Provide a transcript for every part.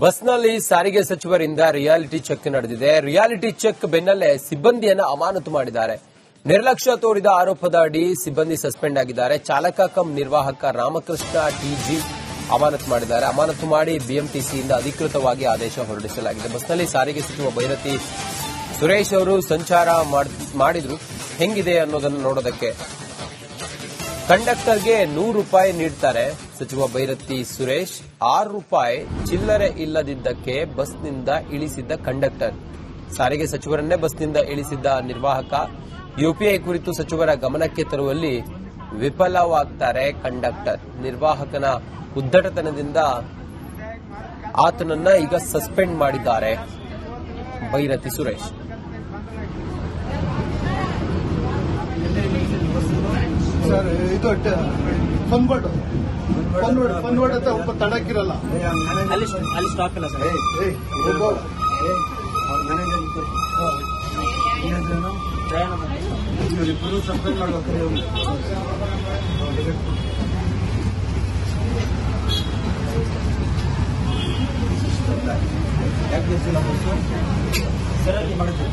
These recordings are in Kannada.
ಬಸ್ನಲ್ಲಿ ಸಾರಿಗೆ ಸಚಿವರಿಂದ ರಿಯಾಲಿಟಿ ಚೆಕ್ ನಡೆದಿದೆ. ರಿಯಾಲಿಟಿ ಚೆಕ್ ಬೆನ್ನಲ್ಲೇ ಸಿಬ್ಬಂದಿಯನ್ನು ಅಮಾನತು ಮಾಡಿದ್ದಾರೆ. ನಿರ್ಲಕ್ಷ್ಯ ತೋರಿದ ಆರೋಪದ ಅಡಿ ಸಿಬ್ಬಂದಿ ಸಸ್ಪೆಂಡ್ ಆಗಿದ್ದಾರೆ. ಚಾಲಕ ಕಂ ನಿರ್ವಾಹಕ ರಾಮಕೃಷ್ಣ ಟಿಜಿ ಅಮಾನತು ಮಾಡಿದ್ದಾರೆ. ಅಮಾನತು ಮಾಡಿ ಬಿಎಂಟಿಸಿಯಿಂದ ಅಧಿಕೃತವಾಗಿ ಆದೇಶ ಹೊರಡಿಸಲಾಗಿದೆ. ಬಸ್ನಲ್ಲಿ ಸಾರಿಗೆ ಸಚಿವ ಬೈರತಿ ಸುರೇಶ್ ಅವರು ಸಂಚಾರ ಮಾಡಿದ್ರು. ಹೆಂಗಿದೆ ಅನ್ನೋದನ್ನು ನೋಡೋದಕ್ಕೆ ಕಂಡಕ್ಟರ್ಗೆ ₹100 ನೀಡ್ತಾರೆ ಸಚಿವ ಬೈರತಿ ಸುರೇಶ್. ₹6 ಚಿಲ್ಲರೆ ಇಲ್ಲದಿದ್ದಕ್ಕೆ ಬಸ್ನಿಂದ ಇಳಿಸಿದ್ದ ಕಂಡಕ್ಟರ್. ಸಾರಿಗೆ ಸಚಿವರನ್ನೇ ಬಸ್ನಿಂದ ಇಳಿಸಿದ್ದ ನಿರ್ವಾಹಕ. ಯುಪಿಐ ಕುರಿತು ಸಚಿವರ ಗಮನಕ್ಕೆ ತರುವಲ್ಲಿ ವಿಫಲವಾಗ್ತಾರೆ ಕಂಡಕ್ಟರ್. ನಿರ್ವಾಹಕನ ಉದ್ದಟತನದಿಂದ ಆತನನ್ನ ಈಗ ಸಸ್ಪೆಂಡ್ ಮಾಡಿದ್ದಾರೆ ಬೈರತಿ ಸುರೇಶ್. ಸರ್ ಇದು ಫನ್ಬೋರ್ಡ್ ಅಂತ ಒಬ್ಬ ತಡಕಿರಲ್ಲ ಅಲ್ಲಿ ಸ್ಟಾಕ್ ಇಲ್ಲ ಸರ್. ಇವರಿಬ್ಬರು ಸಸ್ಪೆಂಡ್ ಮಾಡ್ಬೇಕು.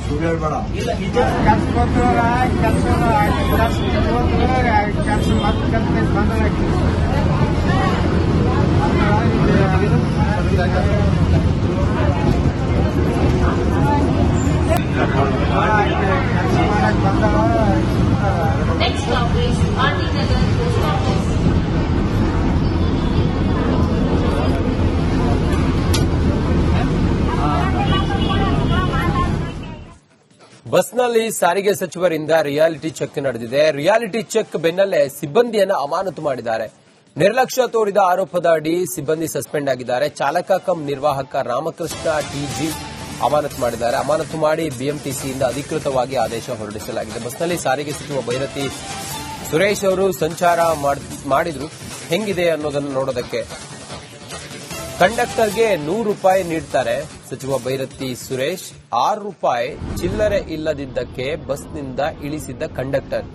ಸುಳ್ಳು ಹೇಳ್ಬೇಡ. Next stop is RT Nagar Post Office. ಬಸ್ನಲ್ಲಿ ಸಾರಿಗೆ ಸಚಿವರಿಂದ ರಿಯಾಲಿಟಿ ಚೆಕ್ ನಡೆದಿದೆ. ರಿಯಾಲಿಟಿ ಚೆಕ್ ಬೆನ್ನಲ್ಲೇ ಸಿಬ್ಬಂದಿಯನ್ನು ಅಮಾನತು ಮಾಡಿದ್ದಾರೆ. ನಿರ್ಲಕ್ಷ್ಯ ತೋರಿದ ಆರೋಪದ ಅಡಿ ಸಿಬ್ಬಂದಿ ಸಸ್ಪೆಂಡ್ ಆಗಿದ್ದಾರೆ. ಚಾಲಕ ಕಂ ನಿರ್ವಾಹಕ ರಾಮಕೃಷ್ಣ ಟಿಜಿ ಅಮಾನತು ಮಾಡಿದ್ದಾರೆ. ಅಮಾನತು ಮಾಡಿ ಬಿಎಂಟಿಸಿಯಿಂದ ಅಧಿಕೃತವಾಗಿ ಆದೇಶ ಹೊರಡಿಸಲಾಗಿದೆ. ಬಸ್ನಲ್ಲಿ ಸಾರಿಗೆ ಸಚಿವ ಬೈರತಿ ಸುರೇಶ್ ಅವರು ಸಂಚಾರ ಮಾಡಿದ್ರು. ಹೆಂಗಿದೆ ಅನ್ನೋದನ್ನು ನೋಡೋದಕ್ಕೆ ಕಂಡಕ್ಟರ್ಗೆ ₹100 ನೀಡ್ತಾರೆ ಸಚಿವ ಬೈರತಿ ಸುರೇಶ್. ₹6 ಚಿಲ್ಲರೆ ಇಲ್ಲದಿದ್ದಕ್ಕೆ ಬಸ್ನಿಂದ ಇಳಿಸಿದ್ದ ಕಂಡಕ್ಟರ್.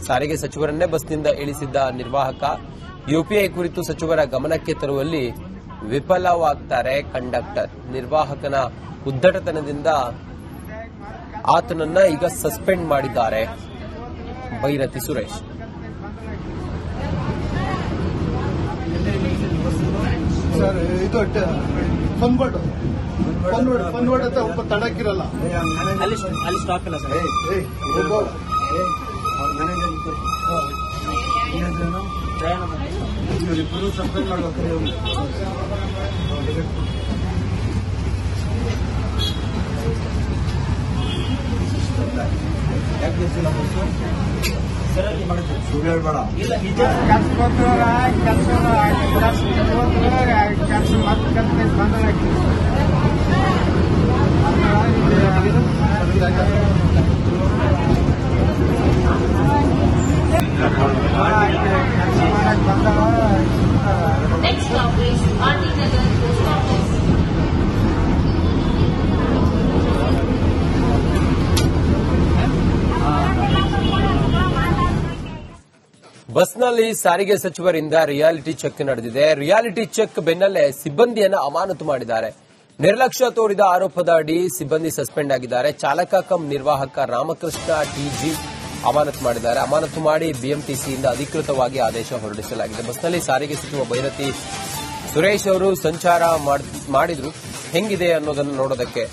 ಸಾರಿಗೆ ಸಚಿವರನ್ನೇ ಬಸ್ನಿಂದ ಇಳಿಸಿದ್ದ ನಿರ್ವಾಹಕ. ಯುಪಿಐ ಕುರಿತು ಸಚಿವರ ಗಮನಕ್ಕೆ ತರುವಲ್ಲಿ ವಿಫಲವಾಗ್ತಾರೆ ಕಂಡಕ್ಟರ್. ನಿರ್ವಾಹಕನ ಉದ್ದಟತನದಿಂದ ಆತನನ್ನ ಈಗ ಸಸ್ಪೆಂಡ್ ಮಾಡಿದ್ದಾರೆ ಬೈರತಿ ಸುರೇಶ್. ಸರ್ ಇದು ಫನ್ಬೋರ್ಡ್ ಅಂತ ಒಬ್ಬ ತಡಕಿರಲ್ಲ ಅಲ್ಲಿ ಸ್ಟಾಕ್ ಇಲ್ಲ ಸರ್. ಇವರಿಬ್ಬರು ಸಸ್ಪೆಂಡ್ ಮಾಡ್ಬೇಕು. ಸುಳ್ಳು ಹೇಳ್ಬೇಡ. Next stop is RT Nagar Post Office. ಬಸ್ನಲ್ಲಿ ಸಾರಿಗೆ ಸಚಿವರಿಂದ ರಿಯಾಲಿಟಿ ಚೆಕ್ ನಡೆದಿದೆ. ರಿಯಾಲಿಟಿ ಚೆಕ್ ಬೆನ್ನಲ್ಲೇ ಸಿಬ್ಬಂದಿಯನ್ನು ಅಮಾನತು ಮಾಡಿದ್ದಾರೆ. ನಿರ್ಲಕ್ಷ್ಯ ತೋರಿದ ಆರೋಪದ ಅಡಿ ಸಿಬ್ಬಂದಿ ಸಸ್ಪೆಂಡ್ ಆಗಿದ್ದಾರೆ. ಚಾಲಕ ಕಂ ನಿರ್ವಾಹಕ ರಾಮಕೃಷ್ಣ ಟಿಜಿ ಅಮಾನತು ಮಾಡಿದ್ದಾರೆ. ಅಮಾನತು ಮಾಡಿ ಬಿಎಂಟಿಸಿಯಿಂದ ಅಧಿಕೃತವಾಗಿ ಆದೇಶ ಹೊರಡಿಸಲಾಗಿದೆ. ಬಸ್ನಲ್ಲಿ ಸಾರಿಗೆ ಸಚಿವ ಬೈರತಿ ಸುರೇಶ್ ಅವರು ಸಂಚಾರ ಮಾಡಿದ್ರು. ಹೆಂಗಿದೆ ಅನ್ನೋದನ್ನು ನೋಡೋದಕ್ಕೆ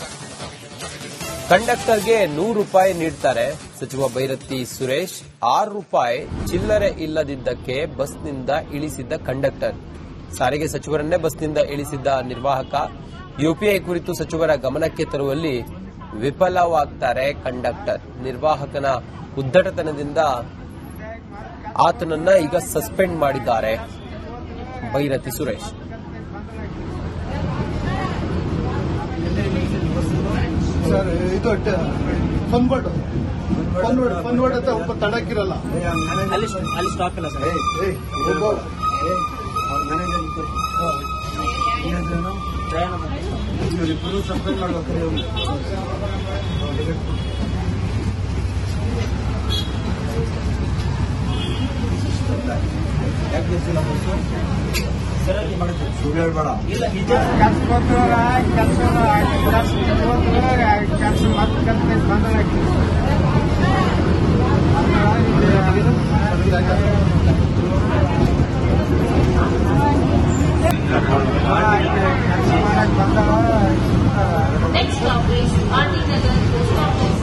ಕಂಡಕ್ಟರ್ಗೆ ₹100 ನೀಡ್ತಾರೆ ಸಚಿವ ಬೈರತಿ ಸುರೇಶ್. ₹6 ಚಿಲ್ಲರೆ ಇಲ್ಲದಿದ್ದಕ್ಕೆ ಬಸ್ನಿಂದ ಇಳಿಸಿದ್ದ ಕಂಡಕ್ಟರ್. ಸಾರಿಗೆ ಸಚಿವರನ್ನೇ ಬಸ್ನಿಂದ ಇಳಿಸಿದ್ದ ನಿರ್ವಾಹಕ. ಯುಪಿಐ ಕುರಿತು ಸಚಿವರ ಗಮನಕ್ಕೆ ತರುವಲ್ಲಿ ವಿಫಲವಾಗ್ತಾರೆ ಕಂಡಕ್ಟರ್. ನಿರ್ವಾಹಕನ ಉದ್ದಟತನದಿಂದ ಆತನನ್ನ ಈಗ ಸಸ್ಪೆಂಡ್ ಮಾಡಿದ್ದಾರೆ ಬೈರತಿ ಸುರೇಶ್. ಸರ್ ಇದು ಫನ್ಬೋರ್ಡ್ ಅಂತ ಒಬ್ಬ ತಡಕಿರಲ್ಲ ಅಲ್ಲಿ ಸ್ಟಾಕ್ ಇಲ್ಲ ಸರ್. ಇವರಿಬ್ಬರು ಸಸ್ಪೆಂಡ್ ಮಾಡ್ಬೇಕು. ಸುಳ್ಳು ಹೇಳ್ಬೇಡ. ಇಲ್ಲ ನಿಜ Next stop is RT Nagar Post Office.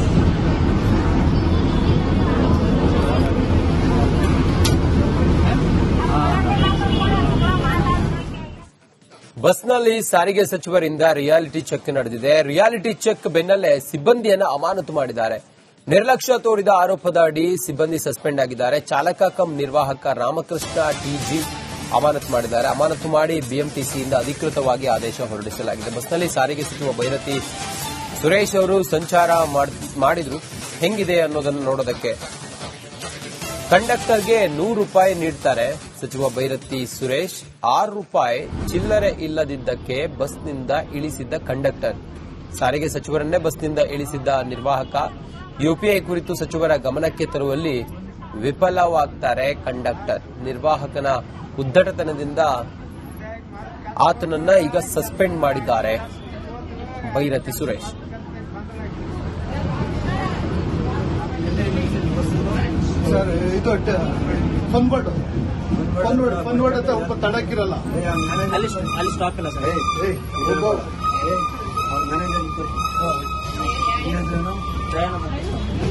ಬಸ್ನಲ್ಲಿ ಸಾರಿಗೆ ಸಚಿವರಿಂದ ರಿಯಾಲಿಟಿ ಚೆಕ್ ನಡೆದಿದೆ. ರಿಯಾಲಿಟಿ ಚೆಕ್ ಬೆನ್ನಲ್ಲೇ ಸಿಬ್ಬಂದಿಯನ್ನ ಅಮಾನತು ಮಾಡಿದ್ದಾರೆ. ನಿರ್ಲಕ್ಷ್ಯ ತೋರಿದ ಆರೋಪದ ಅಡಿ ಸಿಬ್ಬಂದಿ ಸಸ್ಪೆಂಡ್ ಆಗಿದ್ದಾರೆ. ಚಾಲಕ ಕಂ ನಿರ್ವಾಹಕ ರಾಮಕೃಷ್ಣ ಟಿಜಿ ಅಮಾನತು ಮಾಡಿದ್ದಾರೆ. ಅಮಾನತು ಮಾಡಿ ಬಿಎಂಟಿಸಿಯಿಂದ ಅಧಿಕೃತವಾಗಿ ಆದೇಶ ಹೊರಡಿಸಲಾಗಿದೆ. ಬಸ್ನಲ್ಲಿ ಸಾರಿಗೆ ಸಚಿವ ಭೈರತಿ ಸುರೇಶ್ ಅವರು ಸಂಚಾರ ಮಾಡಿದ್ರು. ಹೆಂಗಿದೆ ಅನ್ನೋದನ್ನು ನೋಡೋದಕ್ಕೆ ಕಂಡಕ್ಟರ್ಗೆ ₹100 ನೀಡ್ತಾರೆ ಸಚಿವ ಭೈರತಿ ಸುರೇಶ್. ₹6 ಚಿಲ್ಲರೆ ಇಲ್ಲದಿದ್ದಕ್ಕೆ ಬಸ್ನಿಂದ ಇಳಿಸಿದ್ದ ಕಂಡಕ್ಟರ್. ಸಾರಿಗೆ ಸಚಿವರನ್ನೇ ಬಸ್ನಿಂದ ಇಳಿಸಿದ್ದ ನಿರ್ವಾಹಕ. ಯುಪಿಐ ಕುರಿತು ಸಚಿವರ ಗಮನಕ್ಕೆ ತರುವಲ್ಲಿ ವಿಫಲವಾಗ್ತಾರೆ ಕಂಡಕ್ಟರ್. ನಿರ್ವಾಹಕನ ಉದ್ದಟತನದಿಂದ ಆತನನ್ನ ಈಗ ಸಸ್ಪೆಂಡ್ ಮಾಡಿದ್ದಾರೆ ಭೈರತಿ ಸುರೇಶ್. ಸರ್ ಇದು ಫನ್ಬೋರ್ಡ್ ಅಂತ ಒಬ್ಬ ತಡಕ್ಕಿರಲ್ಲ. ಅಲ್ಲಿ ಸ್ಟಾಪ್ ಇಲ್ಲ ಸರ್.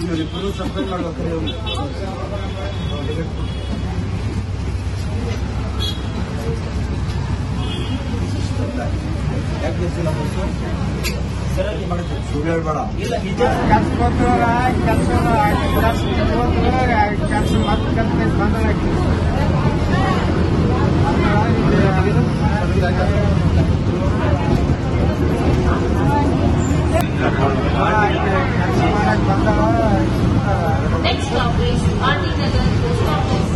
ಇವರಿಬ್ಬರು ಸಸ್ಪೆಂಡ್ ಮಾಡ್ಬೇಕಾರೆ ಯಾಕೆ ಸುಳ್ಳು ಹೇಳ್ಬೇಡ. ಇಲ್ಲ ನಿಜ Next stop is RT Nagar Post Office.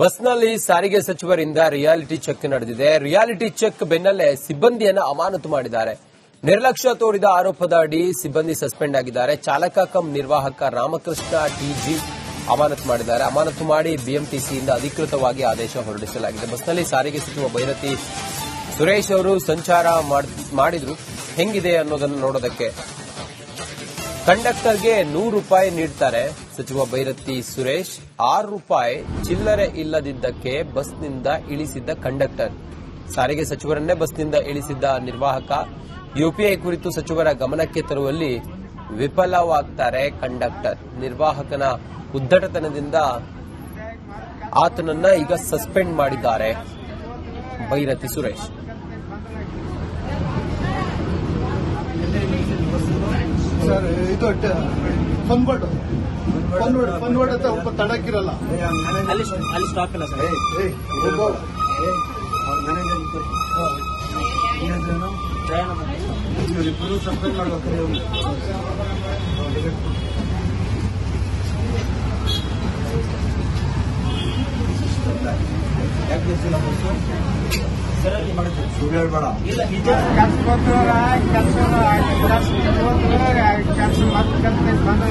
ಬಸ್ನಲ್ಲಿ ಸಾರಿಗೆ ಸಚಿವರಿಂದ ರಿಯಾಲಿಟಿ ಚೆಕ್ ನಡೆದಿದೆ. ರಿಯಾಲಿಟಿ ಚೆಕ್ ಬೆನ್ನಲ್ಲೇ ಸಿಬ್ಬಂದಿಯನ್ನ ಅಮಾನತು ಮಾಡಿದ್ದಾರೆ. ನಿರ್ಲಕ್ಷ್ಯ ತೋರಿದ ಆರೋಪದ ಅಡಿ ಸಿಬ್ಬಂದಿ ಸಸ್ಪೆಂಡ್ ಆಗಿದ್ದಾರೆ. ಚಾಲಕ ಕಂ ನಿರ್ವಾಹಕ ರಾಮಕೃಷ್ಣ ಟಿಜಿ ಅಮಾನತು ಮಾಡಿದ್ದಾರೆ. ಅಮಾನತು ಮಾಡಿ ಬಿಎಂಟಿಸಿಯಿಂದ ಅಧಿಕೃತವಾಗಿ ಆದೇಶ ಹೊರಡಿಸಲಾಗಿದೆ. ಬಸ್ನಲ್ಲಿ ಸಾರಿಗೆ ಸಚಿವ ಭೈರತಿ ಸುರೇಶ್ ಅವರು ಸಂಚಾರ ಮಾಡಿದ್ರು. ಹೆಂಗಿದೆ ಅನ್ನೋದನ್ನು ನೋಡೋದಕ್ಕೆ ಕಂಡಕ್ಟರ್ಗೆ ₹100 ನೀಡ್ತಾರೆ ಸಚಿವ ಭೈರತಿ ಸುರೇಶ್. ₹6 ಚಿಲ್ಲರೆ ಇಲ್ಲದಿದ್ದಕ್ಕೆ ಬಸ್ನಿಂದ ಇಳಿಸಿದ್ದ ಕಂಡಕ್ಟರ್. ಸಾರಿಗೆ ಸಚಿವರನ್ನೇ ಬಸ್ನಿಂದ ಇಳಿಸಿದ್ದ ನಿರ್ವಾಹಕ. ಯುಪಿಐ ಕುರಿತು ಸಚಿವರ ಗಮನಕ್ಕೆ ತರುವಲ್ಲಿ ವಿಫಲವಾಗ್ತಾರೆ ಕಂಡಕ್ಟರ್. ನಿರ್ವಾಹಕನ ಉದ್ದಟತನದಿಂದ ಆತನನ್ನ ಈಗ ಸಸ್ಪೆಂಡ್ ಮಾಡಿದ್ದಾರೆ ಭೈರತಿ ಸುರೇಶ್. ಸರ್ ಇದು ಫನ್ಬೋರ್ಡ್ ಅಂತ ಒಬ್ಬ ತಡಕ್ಕಿರಲ್ಲ. ಅಲ್ಲಿ ಸ್ಟಾಪ್ ಇಲ್ಲ ಸರ್. ಇವರಿಬ್ಬರು ಸಸ್ಪೆಂಡ್ ಮಾಡ್ಬೇಕಾರೆ ಯಾಕೆ ಸುಳ್ಳು ಹೇಳ್ಬೇಡ. ಇಲ್ಲ ನಿಜ ಬಂದ